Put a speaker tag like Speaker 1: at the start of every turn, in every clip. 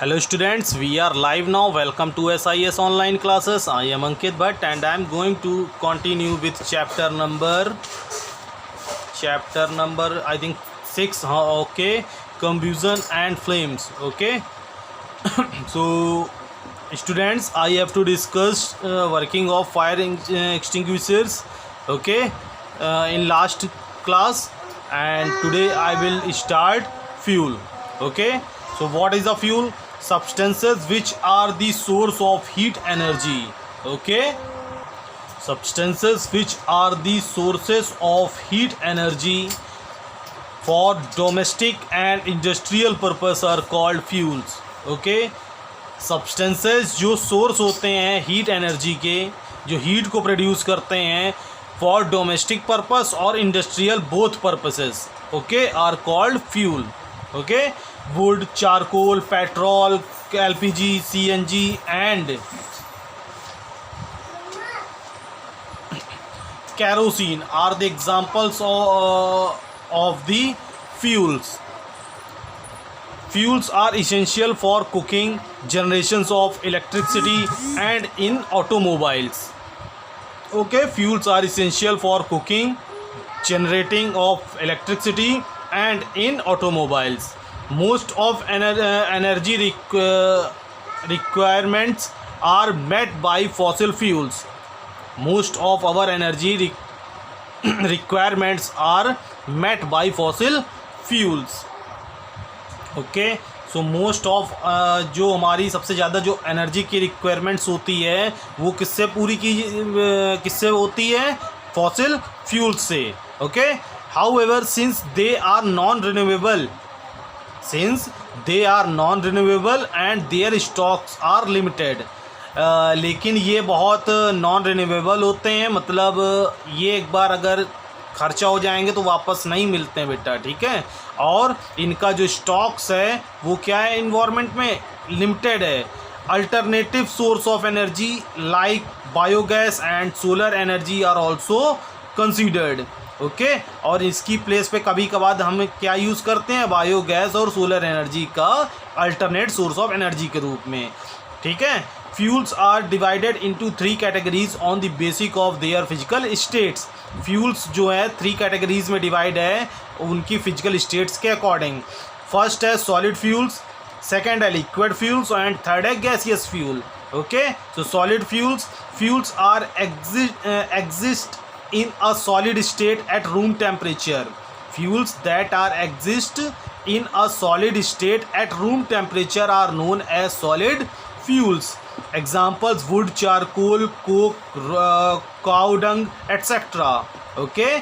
Speaker 1: Hello students, we are live now. Welcome to SIS online classes. I am Ankit Bhatt and I am going to continue with chapter number I think 6. Okay, combustion and flames. Okay. So students, I have to discuss working of fire extinguishers. Okay, in last class, and today I will start fuel. Okay, so what is a fuel? Substances which are the source of heat energy. Okay, substances which are the sources of heat energy for domestic and industrial purpose are called fuels. Okay, substances जो source होते हैं heat energy के, जो heat को produce करते हैं for domestic purpose और industrial both purposes, okay, are called fuel. Okay, wood, charcoal, petrol, LPG, CNG and kerosene are the examples of the fuels. Fuels are essential for cooking, generations of electricity and in automobiles. Okay, fuels are essential for cooking, generating of electricity and in automobiles. Most of energy requirements are met by fossil fuels. Most of our energy requirements are met by fossil fuels. Okay, so most of जो हमारी सबसे ज़्यादा जो energy की requirements होती है वो किससे पूरी की किससे होती है? फॉसिल फ्यूल से. Okay, however since they are non renewable and their stocks are limited. लेकिन ये बहुत नॉन रिन्यूएबल होते हैं, मतलब ये एक बार अगर खर्चा हो जाएंगे तो वापस नहीं मिलते हैं बेटा, ठीक है. और इनका जो स्टॉक्स है वो क्या है? इन्वायरमेंट में लिमिटेड है. Alternative source of energy like biogas and solar energy are also considered. Okay, और इसकी प्लेस पे कभी कभार हम क्या यूज़ करते हैं? बायोगैस और सोलर एनर्जी का अल्टरनेट सोर्स ऑफ एनर्जी के रूप में, ठीक है. Fuels are divided into 3 categories on the basic of their physical states. Fuels जो है 3 कैटेगरीज में डिवाइड है उनकी फिजिकल स्टेट्स के अकॉर्डिंग. फर्स्ट है सॉलिड फ्यूल्स, सेकंड है लिक्विड फ्यूल्स एंड थर्ड है gaseous fuel. Okay, so solid fuels are exist in a solid state at room temperature. Fuels that are exist in a solid state at room temperature are known as solid fuels. Examples: wood, charcoal, coke, cow dung, etc. Okay,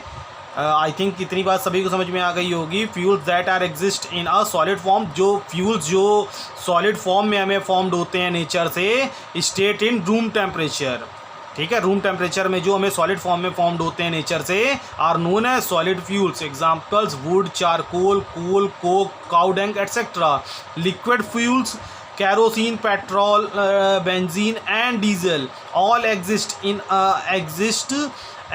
Speaker 1: I think इतनी बात सभी को समझ में आ गई होगी. Fuels that are exist in a solid form, जो फ्यूल्स जो सॉलिड फॉर्म में हमें फॉर्म्ड होते हैं नेचर से, स्टेट इन रूम टेम्परेचर, ठीक है. रूम टेम्परेचर में जो हमें सॉलिड फॉर्म में फॉर्म्ड होते हैं नेचर से are known as solid fuels. Examples: wood, charcoal, coal, coke, cow dung, etcetera. Liquid fuels: kerosene, petrol, benzene and diesel all exist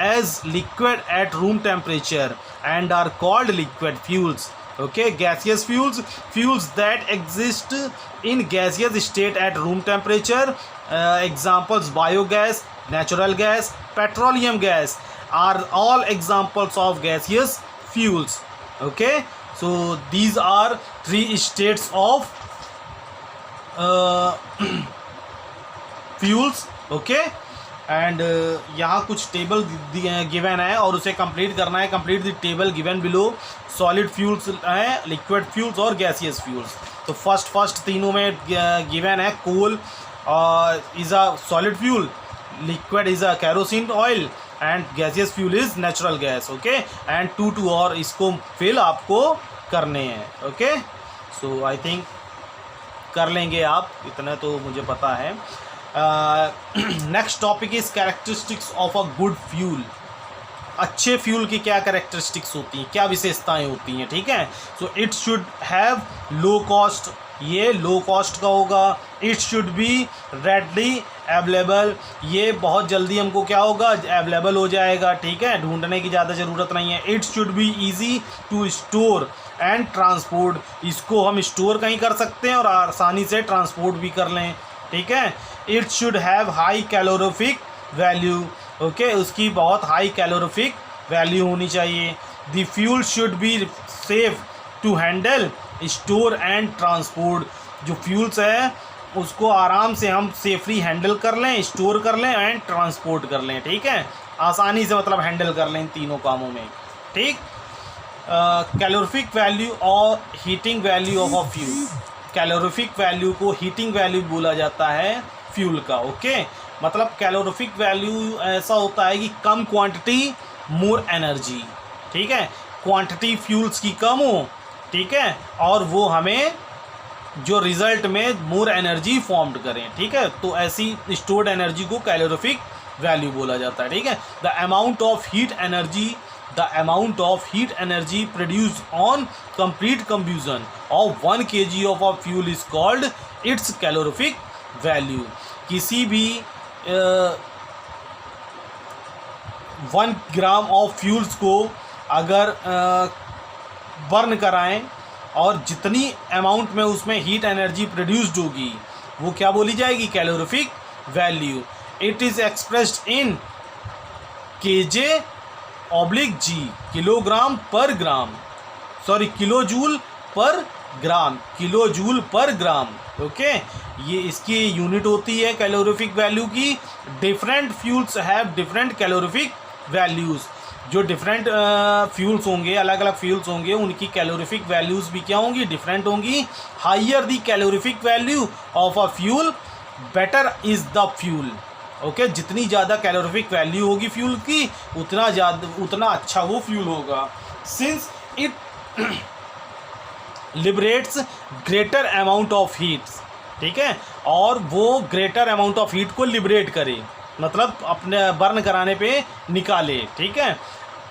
Speaker 1: as liquid at room temperature and are called liquid fuels. Okay, gaseous fuels that exist in gaseous state at room temperature. Examples: biogas, natural gas, petroleum gas are all examples of gaseous fuels. Okay, so these are 3 states of fuels. Okay, and यहाँ कुछ table given है और उसे complete करना है. Complete the table given below. Solid fuels हैं, liquid fuels और gaseous fuels. तो फर्स्ट तीनों में गिवन है. Coal is a solid fuel, liquid is a kerosene oil and gaseous fuel is natural gas. Okay, and 2 और इसको fill आपको करने हैं. ओके, सो आई थिंक कर लेंगे आप, इतना तो मुझे पता है. Next topic is characteristics of a good fuel. अच्छे फ्यूल की क्या कैरेक्टरिस्टिक्स होती हैं, क्या विशेषताएं होती हैं, ठीक है. So it should have low cost, ये लो कॉस्ट का होगा. It should be readily available, ये बहुत जल्दी हमको क्या होगा? अवेलेबल हो जाएगा, ठीक है, ढूंढने की ज़्यादा ज़रूरत नहीं है. It should be easy to store and transport, इसको हम स्टोर कहीं कर सकते हैं और आसानी से ट्रांसपोर्ट भी कर लें, ठीक है। It should have high calorific value, okay, उसकी बहुत हाई कैलोरीफिक वैल्यू होनी चाहिए। The fuel should be safe to handle, store and transport, जो फ्यूल्स है उसको आराम से हम सेफली हैंडल कर लें, स्टोर कर लें एंड ट्रांसपोर्ट कर लें, ठीक है, आसानी से मतलब हैंडल कर लें इन तीनों कामों में, ठीक। कैलोरीफिक वैल्यू और heating value of a fuel, calorific value को हीटिंग वैल्यू बोला जाता है फ्यूल का, ओके। मतलब कैलोरीफिक वैल्यू ऐसा होता है कि कम क्वांटिटी मोर एनर्जी, ठीक है, क्वांटिटी फ्यूल्स की कम हो, ठीक है, और वो हमें जो रिजल्ट में मोर एनर्जी फॉर्म्ड करें, ठीक है, तो ऐसी स्टोर्ड एनर्जी को कैलोरीफिक वैल्यू बोला जाता है, ठीक है। The amount of heat energy produced on complete combustion of 1 kg of a fuel is called its calorific value. किसी भी 1 ग्राम ऑफ फ्यूल्स को अगर बर्न कराएं और जितनी अमाउंट में उसमें हीट एनर्जी प्रोड्यूस्ड होगी वो क्या बोली जाएगी, calorific value. It is expressed in kJ/g, kilogram पर ग्राम, सॉरी किलोजूल पर ग्राम, ओके, ये इसकी यूनिट होती है कैलोरीफिक वैल्यू की। Different fuels have different calorific values, जो डिफरेंट फ्यूल्स होंगे, अलग अलग फ्यूल्स होंगे, उनकी कैलोरीफिक वैल्यूज़ भी क्या होंगी, डिफरेंट होंगी। Higher the calorific value of a fuel better is the fuel, okay, जितनी ज़्यादा कैलोरीफिक वैल्यू होगी फ्यूल की उतना अच्छा वो फ्यूल होगा। Since it liberates greater amount of heat, ठीक है, और वो ग्रेटर अमाउंट ऑफ हीट को लिबरेट करे, मतलब अपने बर्न कराने पे निकाले, ठीक है।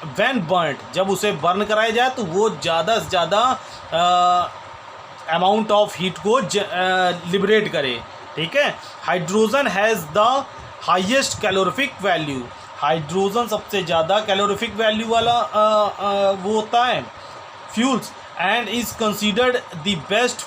Speaker 1: व्हेन बर्न्ड, जब उसे बर्न कराया जाए तो वो ज़्यादा से ज़्यादा अमाउंट ऑफ हीट को लिबरेट करे, ठीक है। Hydrogen has the highest calorific value, hydrogen सबसे ज़्यादा कैलोरीफिक वैल्यू वाला वो होता है fuels, and is considered the best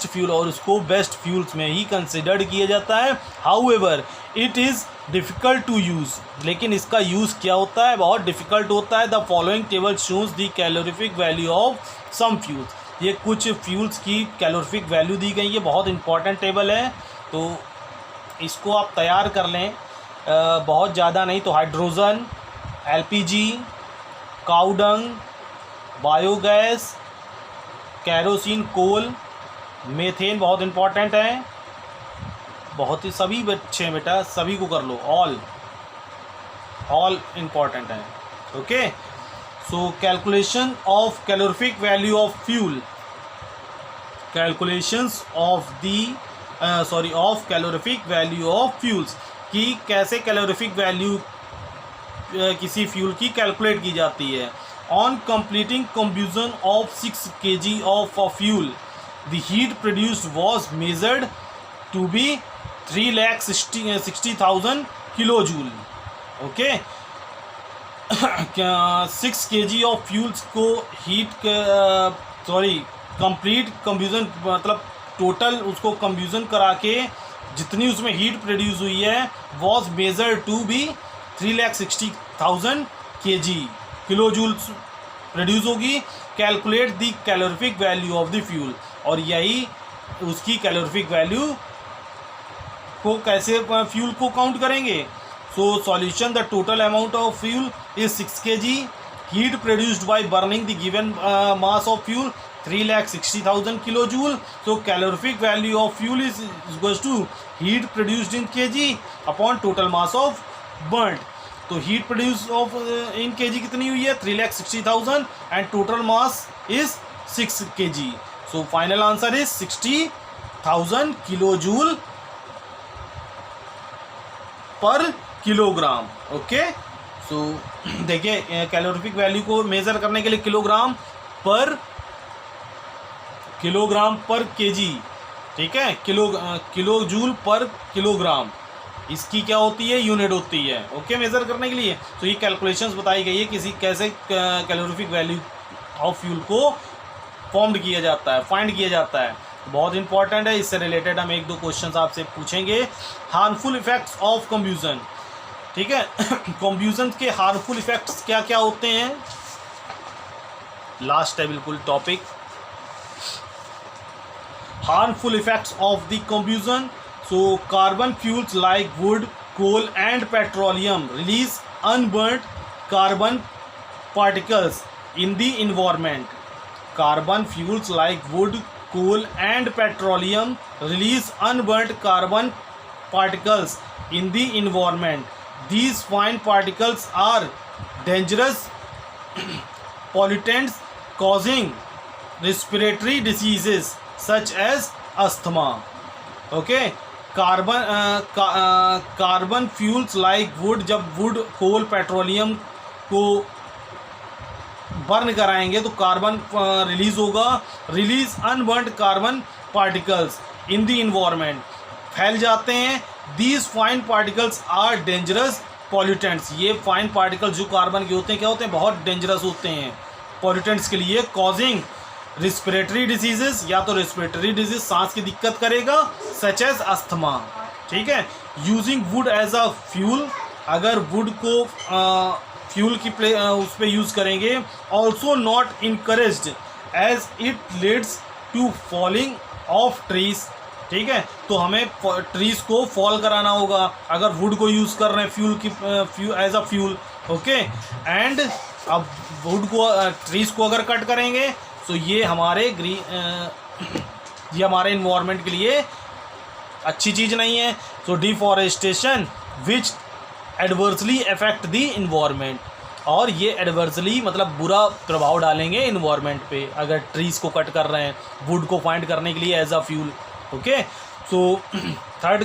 Speaker 1: fuel, और उसको बेस्ट फ्यूल्स में ही कंसिडर्ड किया जाता है। However it is difficult to use, लेकिन इसका यूज़ क्या होता है, बहुत डिफ़िकल्ट होता है। The following table shows the calorific value of some fuels, ये कुछ फ्यूल्स की कैलोरीफिक वैल्यू दी गई है, बहुत इंपॉर्टेंट टेबल है, तो इसको आप तैयार कर लें, बहुत ज़्यादा नहीं तो hydrogen, LPG, cow dung, biogas, kerosene, coal, methane बहुत इंपॉर्टेंट है, बहुत ही सभी बच्चे हैं बेटा, सभी को कर लो, ऑल इंपॉर्टेंट है, okay. So calculation of calorific value of fuel, calculations of calorific value of fuels, कि कैसे कैलोरीफिक वैल्यू किसी फ्यूल की कैलकुलेट की जाती है। On completing combustion of 6 kg of a fuel, the heat produced was measured to be 3,60,000 kilojoule, okay. 6 kg of fuels को complete combustion मतलब total उसको कंब्यूजन करा के जितनी उसमें हीट प्रोड्यूस हुई है was measure to be 3,60,000 kg, kilojoule produce होगी। Calculate the calorific value of the fuel, और यही उसकी कैलोरीफिक वैल्यू को कैसे फ्यूल को काउंट करेंगे। So solution, the total amount of fuel is 6 kg, heat produced by burning the given mass of fuel 3,60,000 kilojoule. So calorific value of fuel is equals to heat produced in kg upon total mass of burnt. तो heat produced of in kg कितनी हुई है 3,60,000 and total mass is 6 kg. So final answer is 60,000 kilojoule पर kilogram. Okay, सो देखिए calorific value को measure करने के लिए किलोग्राम पर केजी, ठीक है, किलो जूल पर किलोग्राम, इसकी क्या होती है, यूनिट होती है। ओके, मेज़र करने के लिए। तो ये कैलकुलेशंस बताई गई है किसी कैसे कैलोरीफिक वैल्यू ऑफ फ्यूल को फॉर्म्ड किया जाता है, फाइंड किया जाता है। बहुत इंपॉर्टेंट है, इससे रिलेटेड हम 1-2 क्वेश्चंस आपसे पूछेंगे। हार्मफुल इफेक्ट्स ऑफ कंब्यूजन, ठीक है। कंब्यूजन के हार्मफुल इफेक्ट्स क्या क्या होते हैं, लास्ट है बिल्कुल topic. Harmful effects of the combustion. So carbon fuels like wood, coal and petroleum release unburned carbon particles in the environment. Carbon fuels like wood, coal and petroleum release unburnt carbon particles in the environment. These fine particles are dangerous pollutants causing respiratory diseases such as asthma. Okay, carbon fuels like wood, जब wood, coal, petroleum को burn कराएंगे तो carbon release होगा। Release unburned carbon particles in the environment, फैल जाते हैं। These fine particles are dangerous pollutants, ये fine particles जो कार्बन के होते हैं क्या होते हैं, बहुत डेंजरस होते हैं पॉल्यूटेंट्स के लिए। कॉजिंग रिस्पिरेटरी डिजीजेस, या तो रिस्पिरेटरी डिजीज सांस की दिक्कत करेगा, सच एज अस्थमा, ठीक है। Using wood as a fuel, अगर वुड को फ्यूल की उस पर यूज़ करेंगे। Also not encouraged as it leads to falling of trees, ठीक है। तो हमें ट्रीज को फॉल कराना होगा अगर वुड को यूज़ कर रहे हैं fuel as a fuel. Okay, and अब वुड को ट्रीज को अगर कट करेंगे तो ये हमारे इन्वायरमेंट के लिए अच्छी चीज़ नहीं है। So deforestation which adversely affect the environment, और ये एडवर्सली मतलब बुरा प्रभाव डालेंगे इन्वायरमेंट पे अगर ट्रीज़ को कट कर रहे हैं वुड को फाइंड करने के लिए as a fuel. Okay, so third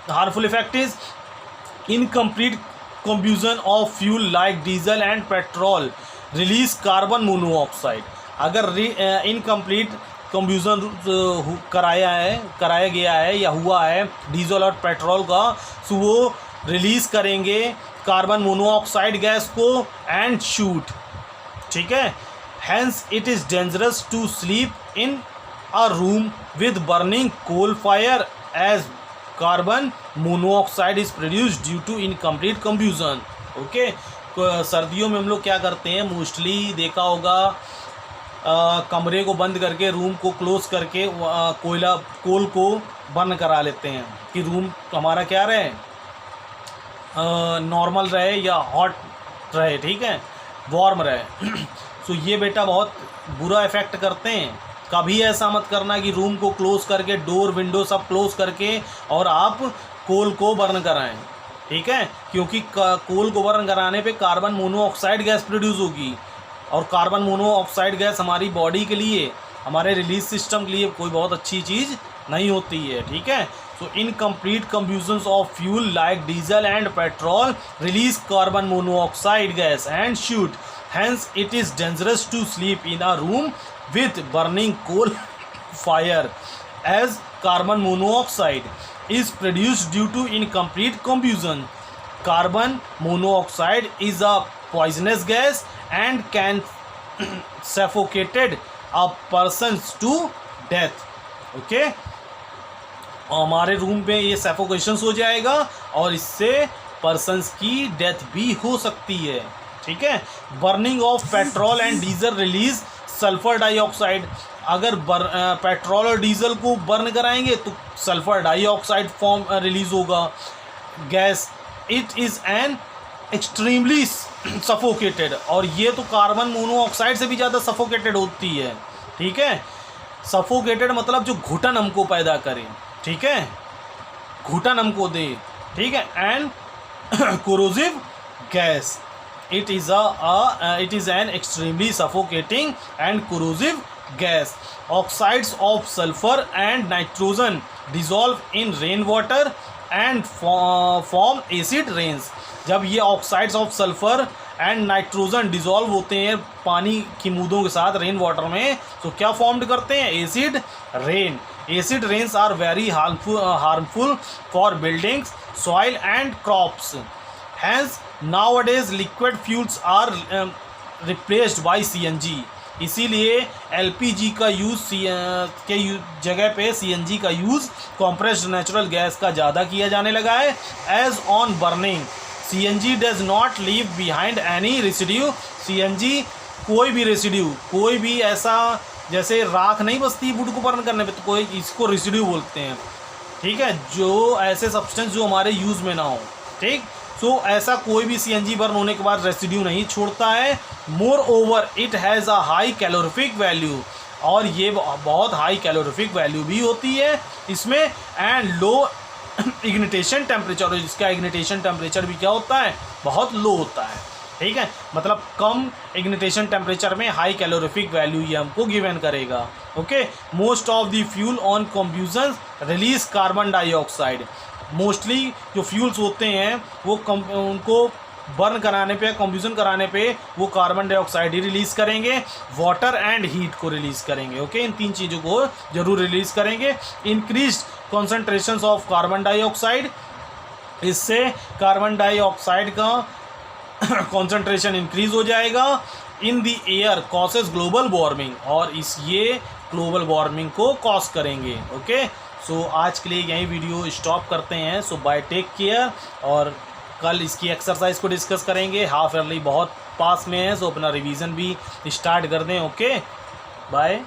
Speaker 1: harmful effect is incomplete combustion of fuel like diesel and petrol release carbon monoxide. अगर इनकम्प्लीट कंब्यूजन कराया गया है या हुआ है डीजल और पेट्रोल का, सो वो रिलीज़ करेंगे कार्बन मोनोऑक्साइड गैस को एंड शूट, ठीक है। Hence it is dangerous to sleep in a room with burning coal fire as carbon monoxide is produced due to incomplete combustion. Okay, सर्दियों में हम लोग क्या करते हैं, मोस्टली देखा होगा कमरे को बंद करके, रूम को क्लोज करके कोल को बर्न करा लेते हैं कि रूम हमारा क्या रहे, नॉर्मल रहे या हॉट रहे, ठीक है, वार्म रहे। सो ये बेटा बहुत बुरा इफ़ेक्ट करते हैं। कभी ऐसा मत करना कि रूम को क्लोज़ करके, डोर विंडो सब क्लोज़ करके और आप कोल को बर्न कराएं, ठीक है, क्योंकि कोल को बर्न कराने पे कार्बन मोनोऑक्साइड गैस प्रोड्यूस होगी, और कार्बन मोनोऑक्साइड गैस हमारी बॉडी के लिए, हमारे रिलीज सिस्टम के लिए कोई बहुत अच्छी चीज़ नहीं होती है, ठीक है। So incomplete combustions of fuel like diesel and petrol release carbon monoxide gas and shoot. Hence it is dangerous to sleep in a room with burning coal fire as carbon monoxide is produced due to incomplete combustion. Carbon monoxide is a poisonous gas and can suffocate a person to death. Okay, हमारे room पे ये सफोकेशंस हो जाएगा और इससे persons की death भी हो सकती है, ठीक है। Burning of petrol and diesel release sulphur dioxide, अगर पेट्रोल और डीजल को बर्न कराएंगे तो सल्फर डाइऑक्साइड फॉर्म रिलीज होगा gas. It is an extremely suffocated, और ये तो कार्बन मोनोऑक्साइड से भी ज़्यादा सफोकेटेड होती है, ठीक है। सफोकेटेड मतलब जो घुटन हमको पैदा करे, ठीक है, घुटन हमको दे, ठीक है। And corrosive gas, it is an extremely suffocating and corrosive gas. Oxides of sulphur and nitrogen dissolve in rain water and form acid rains. जब ये oxides of sulphur and nitrogen dissolve होते हैं पानी की बूंदों के साथ रेन वाटर में, तो क्या फॉर्म्ड करते हैं, acid rain. Acid rains are very harmful for buildings, soil and crops. Hence nowadays liquid fuels are replaced by CNG. इसीलिए एलपीजी का यूज़ के जगह पे सीएनजी का यूज़ कॉम्प्रेस्ड नेचुरल गैस का ज़्यादा किया जाने लगा है। As on burning CNG does not leave behind any residue. CNG कोई भी रेसिड्यू, कोई भी ऐसा जैसे राख नहीं बचती वुड को बर्न करने पे, तो कोई इसको रेसिड्यू बोलते हैं, ठीक है, जो ऐसे सब्सटेंस जो हमारे यूज़ में ना हो, ठीक। सो ऐसा कोई भी सीएनजी बर्न होने के बाद रेसिड्यू नहीं छोड़ता है। More over it has a high calorific value, और ये बहुत हाई कैलोरीफिक वैल्यू भी होती है इसमें, एंड लो इग्निटेशन टेम्परेचर, और इसका इग्निटेशन टेम्परेचर भी क्या होता है, बहुत लो होता है, ठीक है, मतलब कम इग्निटेशन टेम्परेचर में हाई कैलोरीफिक वैल्यू ये हमको गिवन करेगा। Okay, most of the fuel on combustion release carbon dioxide. Mostly जो फ्यूल्स होते हैं वो उनको बर्न कराने पे, कम्ब्यूजन कराने पे वो कार्बन डाइऑक्साइड ही रिलीज़ करेंगे, वाटर एंड हीट को रिलीज़ करेंगे। ओके, इन तीन चीज़ों को जरूर रिलीज़ करेंगे। Increase concentrations of carbon dioxide, इससे कार्बन डाइऑक्साइड का कॉन्सेंट्रेशन इंक्रीज हो जाएगा। In the air causes global warming, और ये ग्लोबल वार्मिंग को कॉज करेंगे। ओके, सो आज के लिए यही वीडियो स्टॉप करते हैं। सो बाय, टेक केयर, और कल इसकी एक्सरसाइज को डिस्कस करेंगे। हाफ ईयरली बहुत पास में है, सो अपना रिवीजन भी स्टार्ट कर दें। Okay, bye.